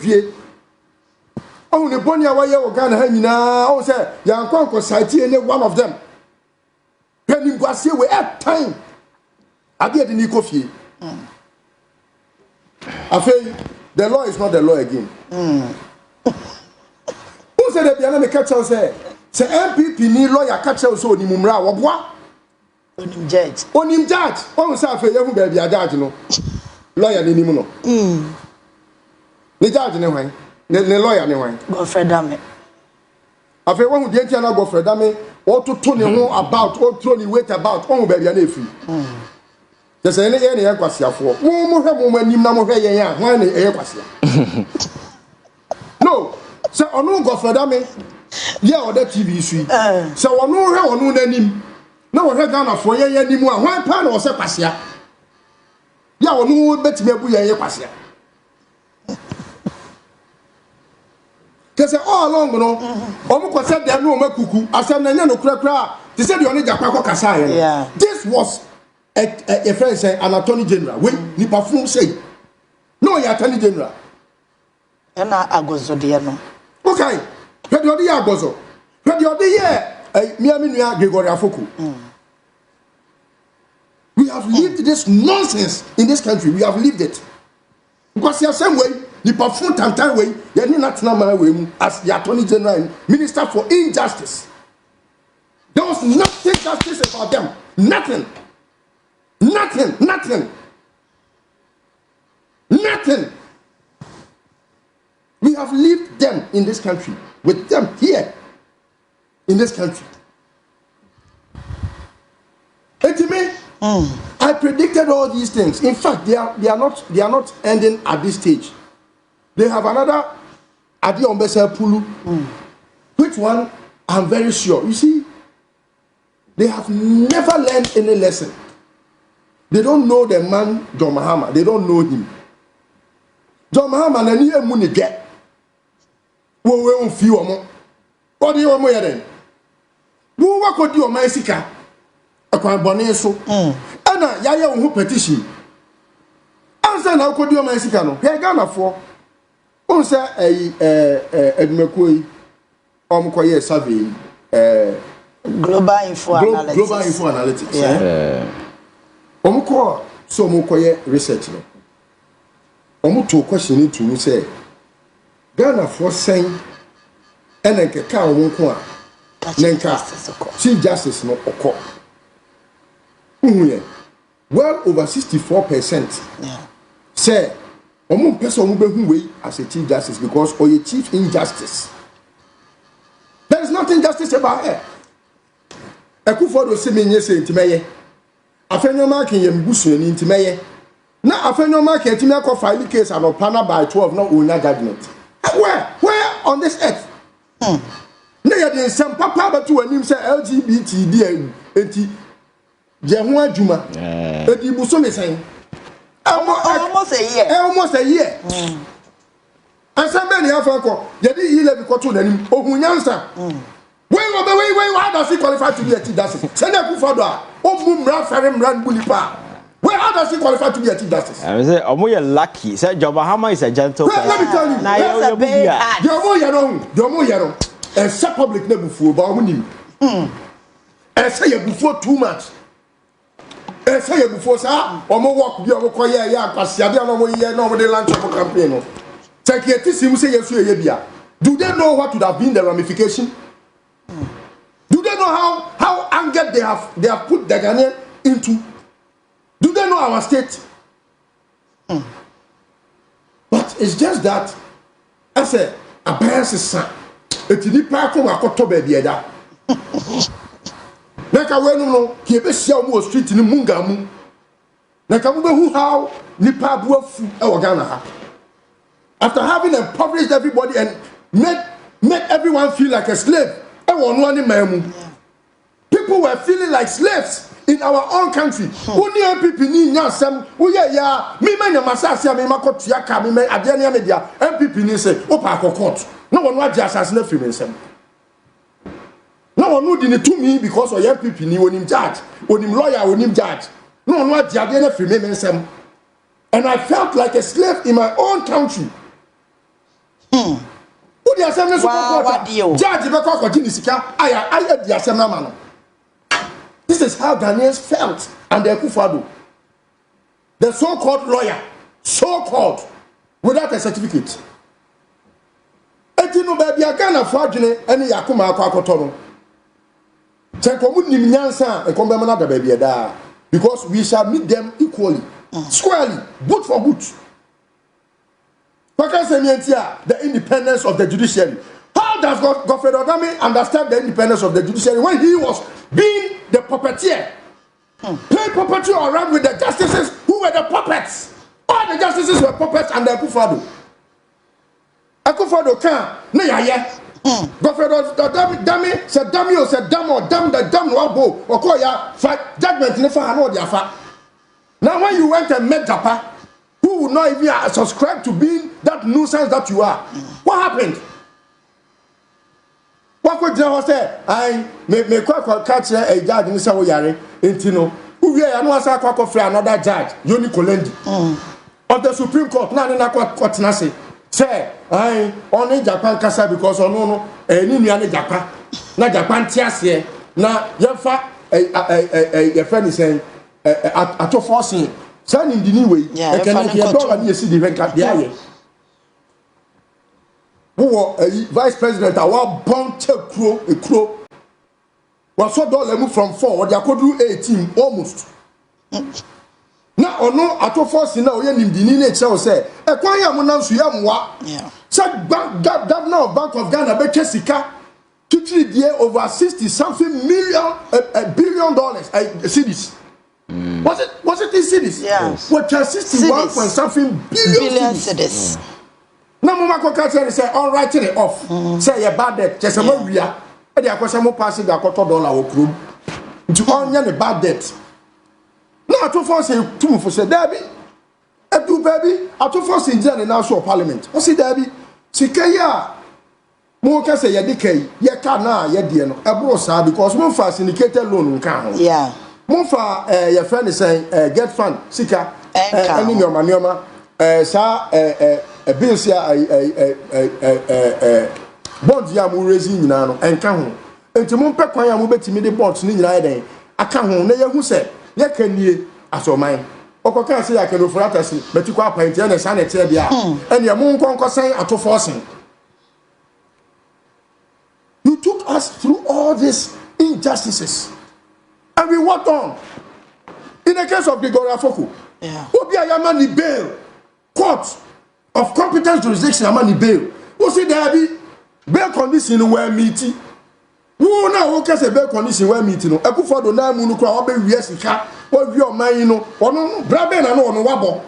fie oh ne boni awaye o Ghana ha nyina oh say yankwanko site any one of them penim gwase we at time ade de ni kofie afei the law is not the law again who said that the enemy catch us say MPP ni lawyer catch us so nimumra woboa onim judge on say afei yehu ba bia judge no lawyer ni nimu no ni judge ne hwan ne lawyer ne hwan go fredame afei won hu de ntia na go fredame o to ne ho about o throw ni weight about on ba bia na efi just say ne ye ne yakwasiafo mo hwe mo anim na mo hwe yen a hwan ne yakwasia no say onu go fredame ye oda TV sui say onu hwe onu nanim na wo hwe Ghana fo yen anim a hwan pa na wo se kwasia ya onu betime bu yen yakwasia Kese all along no omo ko said dem no makuku asem na nya no kura they said you only jakwa ko kasa here this was a friend say an attorney general we ni perform say no ya attorney general na agozo de no okay pedi odi ya agozo pedi odi ye miami nua Gregory Afoko we have lived this nonsense in this country we have lived it because the same way the perform tantan way you need not na way as the attorney general minister for injustice there was nothing justice about them nothing we have lived them in this country with them here in this country and to me I predicted all these things in fact they are not ending at this stage. They have another Adi Ombesa Pulu, which one I'm very sure. You see, they have never learned any lesson. They don't know the man John Mahama. They don't know him. John Mahama na niye muni get. We on fi omo. What do you want more then? Wo wa kodi o man sika. Akwan bone so. Ana yaya wo hu petition. Ansa na kodi o man sika no. He Ghana for on say edmekoi omkoye survey global info analytics omko so omkoye research no omuto question into me say Ghana for saying enenke ka omko a nenka Chief Justice no okọ well over 64% say omo person omo behu wey as a Chief Justice because or a chief injustice. There is nothing justice about her. Ekufodo se menye se ntimeye. Afenyo mark yem busu ni ntimeye. Na afenyo mark yetimi akọ file case and panel by 12 no owner judgment. Where on this earth? Na ya dey sem papa batu anim se LGBT dey enti je ho adwuma. Edi buso me sen. Almost a year. And somebody have a Yadi Eleven Cotton and Ohunyansa. Wait, how does he qualify to be a Chief Justice? Send a Kufada, Obum Rafarim Ran Bulipa. Where how does he qualify to be a Chief Justice? I say, you're lucky. Said John Mahama is a gentleman. Let me tell you, now you're more young. And some public never fool about him. And say you before too much. Say before sir, or more work be over quiet, because you don't know what you know the lunch of a campaign. Take it, you say yes, do they know what would have been the ramification? Do they know how angered they have put the Ghanaian into? Do they know our state? But it's just that I say a bias is son. It's the platform I got to be there. Naka we no kiebe sia omo street ni munga mu naka mo be hu how nipa buafu e wo Ghana ha after having impoverished everybody and made everyone feel like a slave e wo no ani mamu people were feeling like slaves in our own country only MPP ni nya asem wo ya me manya masase me makotu aka me ade ne media MPP ni say o pa court no wo no agi asase na fi me nsem. No one would to me because of young people ni onim judge, onim lawyer, onim judge. No one was judge free me. And I felt like a slave in my own country. the assembly judge beko ko jini sika aya the assembly man. This is how Ghanaians felt and the Akufo-Addo. The so-called lawyer, so-called, without a certificate. Etino baby Ghana for adwene ene yakoma akwakoto no. Chenkomu nim nyansa e kombe mana da baby da because we shall meet them equally, squarely, boot for boot. The independence of the judiciary. How does Godfrey Odame understand the independence of the judiciary when he was being the puppeteer? Playing puppeteer around with the justices who were the puppets. All the justices were puppets and the Akufo-Addo. Akufo-Addo can no ya. Godfrey Odame said dummy or said dumb or dumb the dumb no bo or call ya fight judgment in the far no dia fa. Now when you went and met Japa, who would not even subscribe to being that nuisance that you are? What happened? What could you say? I may quite catch a judge in Sawo Yare, Intino. Who we are no answer for another judge, Yoni Kolendi. Of the Supreme Court, none in a court nasi. Say, I only Japan Kasa because on no, any Japan. Na Japan Tiasie, na Yafa, a friend is saying, at your forcing. Send in the new way. I can see the record there. Who vice president? I want bomb a crow. Was so dollar move from 4, they could do 18 almost. Now, or no, at all force now, you need the need to say, a quiet monansu yamwa. Said governor of Bank of Ghana, Jessica, to treat year over 60 something million, $1 billion cedis. Was it in cities? Yes. What 61 point something billion cedis. Now Mama Kokata say all writing it off. Say a bad debt. Just a more we are. And the question passing the $2 or crew. To own the bad debt. Now to force a two for say Debbie. A two baby. A two force in the national parliament. What's it Debbie? Sikaya. Mo can say ya decay. Ya kana ya diano. A brosa because one fast syndicated loan can. Yeah. Mofa your friend is saying get fund sika any nyoma sa bills ya bond ya mu raising nyina no enka ho enti mo pɛ kwan ya mo betimi de bonds ni nyina den aka ho na yehu se ye kanie asoman okoka se ya kano fratasi betiko appoint ya na sa na tie dia ene mo nkonko sen atofo sen. You took us through all these injustices. And we walked on. In the case of Gregoria Foku, Obi Ayamani bail, court of competence jurisdiction Amani bail. Who say there be bail condition where meeting? Who now who can say bail condition where meeting? Akufo-Addo na mu no kra obe wiye sika, o wi o man no, ono brabe na no ono wabo.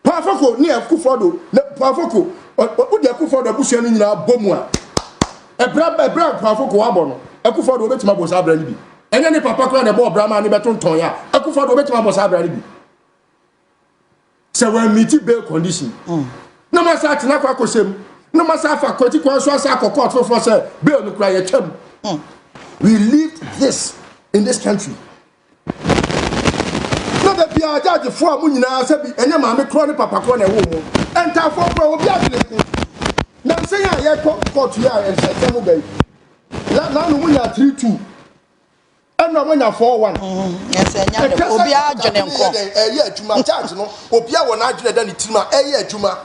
Pafoko ni Akufo-Addo, Pafoko, o di Akufo-Addo abusia ni nyina bomu a. Brabe Pafoko wabo no. Akufo-Addo obetima bo sa bra ni bi. Enya ni papa kura de bo brama ni beton ton ya Akufo-Addo betima bo sa bra ni bi se we meet bail condition no ma sa tina kwa kosem no ma sa fa kwati kwa so asa court for say bail no kura ye twam. We lived this in this country. No the bia judge for amu nyina say bi enya ma me kura ni papa kura na wo mu enta for kura obi adele na say ya ye court ya en say mu bai na no mu nya 3-2 and no when 4-1. Yes, and Obi adwene nko. Adwuma charge no. Obi a wona adwene da ni tima adwuma.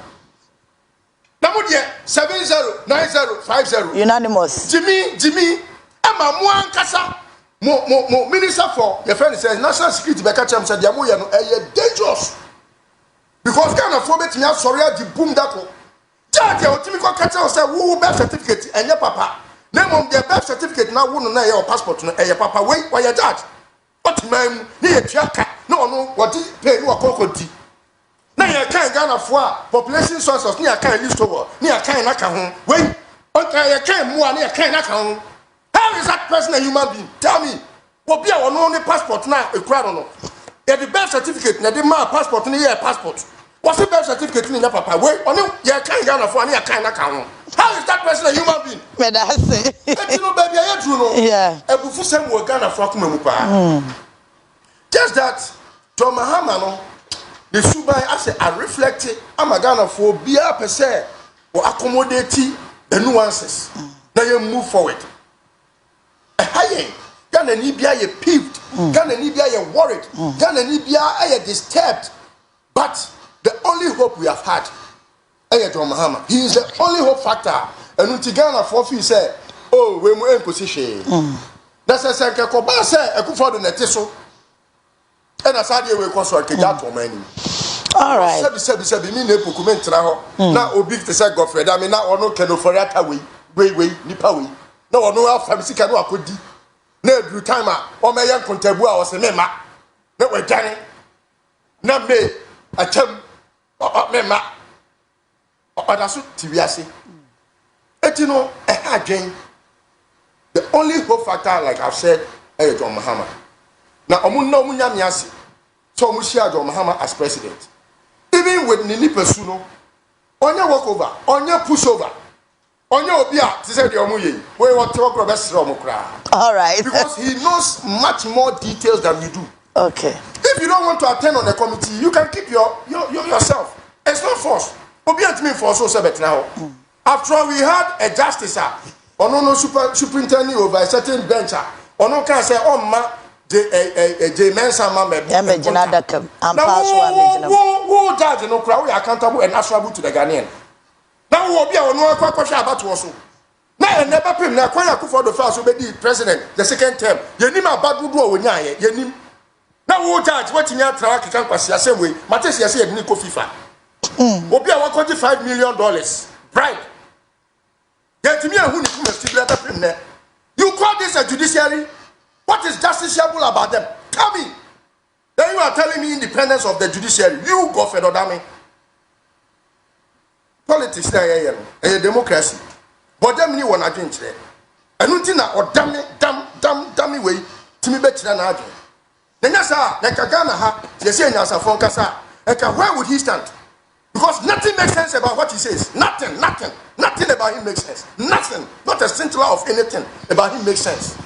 Na mo de 709050. Unanimous. Jimmy ama mo ankasa mo minister for your friend says national security be catch am say dia mo ye no dangerous. Because Ghana for betimi asori adi boom dako. Judge o timi ko catch am say wo birth certificate enye papa. Name of their birth certificate now wouldn't know your passport no papa wait why you judge what man near tracker no what pay you a cocoti now you can't Ghana for population sources near kind Listowel near kind naka home wait okay you can't more near kind naka home. How is that person a human being? Tell me what be our only passport now a crowd no the birth certificate na the man passport no your passport what's the birth certificate in your papa wait on you can't Ghana for near kind naka home. How is that person a human being? But I say, you know, baby, I do know. Yeah. Just that, to Mahama, the Subai, I say, I reflected, I'm a Ghana for beer per se. or accommodate the nuances. Now you move forward. Can an Ibia ye peeved? Can an Ibia ye worried? Can an Ibia ye disturbed? But the only hope we have had, John Mahama, he is the only hope factor. And Untigana for fee said, oh, we were in position. That's a second Kobasa, a good for the Netiso. And as I will consult Kajato many. All right. Sabi me ne pokument traho. Na obi te say Godfrey. I mean na ono keno for that way. Nipa we. Na ono afa sika no akodi. Na edru time a o me yan kontabu a o se mema. Na we dane. Na me atam mema. Odaso tiwiase. Etino adwen. The only hope factor, like I've said, is John Mahama. Now omu no munya miase. So omu share John Mahama as president. Even with Nini Pesuno, onye walk over, onye push over, onye obia to say the omuye, we want to talk about Romokra. All right. Because he knows much more details than you do. Okay. If you don't want to attend on the committee, you can keep yourself. It's not force. Obia to me force so sebet now. After all, we had a justice, no superintendent over a certain bench, no can say, oh ma. The mensa mama who judge no crowd accountable and answerable to the Ghanaian. Now we will be on one question about also. Now I never pay na kwanya ku for the first obedi president the second term. Yenim abadu do wo nyaye yenim. Now we judge wetin ya tra kan kwasi asem we. Matesi ase ye ni ko FIFA. Obi a $125 million bribe. Yetimi ehun ni kuma still better pay na. You call this a judiciary? What is justiciable about them? Tell me. Then you are telling me independence of the judiciary. You go for Odame. Politics there, a democracy. But them you wanna drink there. And untina or damn way to me better than arguing. Then yasa, like a Ghana ha, they say Nasa Fonkasa. Where would he stand? Because nothing makes sense about what he says. Nothing about him makes sense. Nothing. Not a scintilla of anything about him makes sense.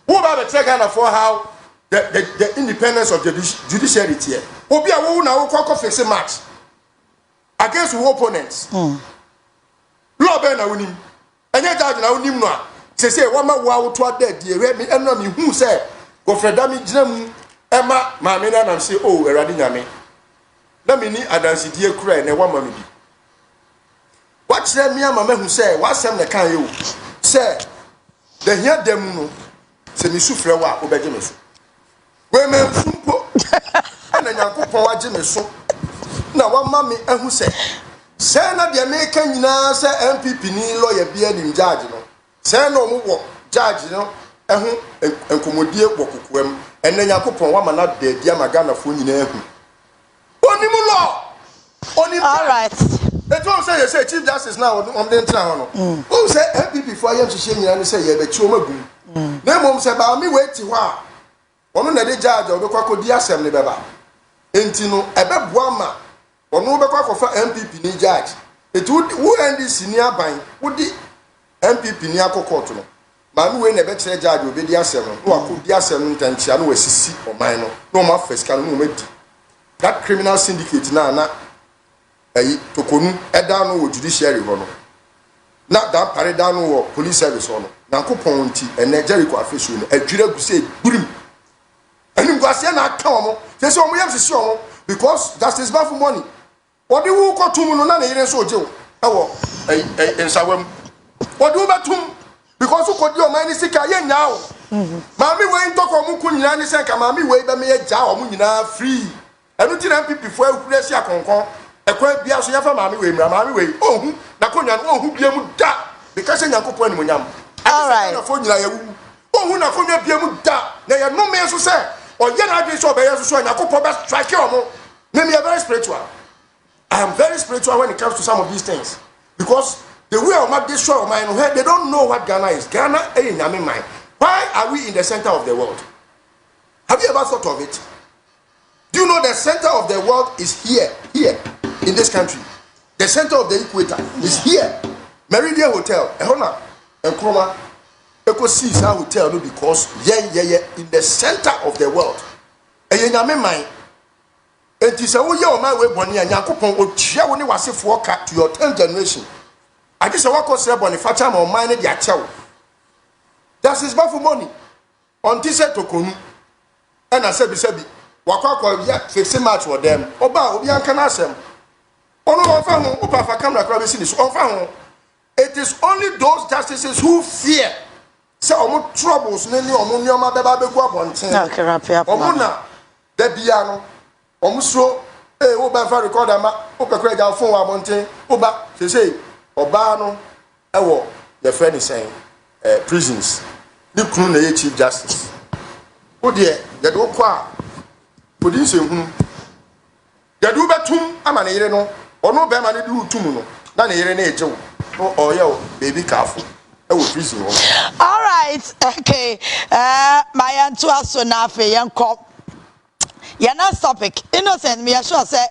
Who about the Ghana for how the independence of the judiciary here? Obi awo na wo face match against your opponents. Law be na wonim. Enye judge na wonim no a. Say one ma wo to dead dey we me eno me hu say go freda me gina mu ema ma me na say oh erade nyame. Na me ni adansi die kura na wa ma me bi. What say me ama me hu say what sem na kan you say the here dem no se mi sufre wa obeje me so we me sumpo ana Nyankopon wa je me so na wa ma me ehu se na de me kan nyina se MPP ni lawyer bia ni judge no se na omo wo judge no ehu enkomodie wo kokoam ena Nyankopon wa ma na de dia magana fo nyina ehu onimu law onim. All right. They don't say Chief Justice now on the entire one. Who say MPP for you to share and say yeah, but you magu. Then mom say ba me wait ti wa. Ono na dey judge obekwa ko di assembly beba. Enti no ebeboa ma. Ono obekwa ko fa MPP ni judge. It would who end this senior ban would the MPP ni akokot no. Ma me we na be kire judge obedi assembly. No akodi assembly ntanchia no wasisi oman no. No ma first kan no medi. That criminal syndicate na Torkonoo edano wo judiciary ho no na da pare dano wo police service ho no Nyankopon nti ene Jericho afesu no adwira guse burim anim gwase na aka omo say omo yam sisi omo because justice ba for money odi wo kotum no na na yire so ojewo ewo ensawam odi wo batum because wo kodi o man sika ye nya o maami we ntoko mu kunyina ni se ka maami we be me ye ja o mu nyina free enu ti na pipi fo akuresi akonkon ekwa bia so yafa maami we ohun na konya no ohun bia mu da because Nyankopon ani monyam. All right. Na fo nyina yawu ohun na konya bia mu da na ye no me so se o ye na adwe so be ye so Nyankopon be strike omo. Me are very spiritual. I am very spiritual when it comes to some of these things because the way of my destroy of mine, they don't know what Ghana is. Ghana ain't nyame mind. Why are we in the center of the world? Have you ever thought of it? Do you know the center of the world is here in this country? The center of the equator is here. Meridian Hotel, Ehona, Nkrumah, Eko sees our hotel because in the center of the world. And you nyame mind. And you say, oh, yeah, my way, Bonnie, and Yakupon will share when you was a to your 10th generation. I just walk on Seb on the Fatam or mine the Achel. That's his baffle money. On Tisa Torkonoo. And I said, Bisabi, Wakako, fixing match for them. Oba, Obian Canasem. It is only those justices who fear. Say, omo troubles, nini omo nyoma beba begwa bonten. Okay, wrap up. Omo na debiano. Omo so, oba fa record ama, opa kwe ja phone wa bonten. Oba, say, oba no, ewo, the friend is saying, prisons. Ni kunu na ye Chief Justice. O de, ye do kwa. Podi se hunu. Ye do betum ama na yire no. Ono be ma ne du tum no. Na ne yire na ejewo. Oh yeah, baby careful. Prison. All right, okay. My answer so na fe yen ko. You're not topic. Innocent, me sure say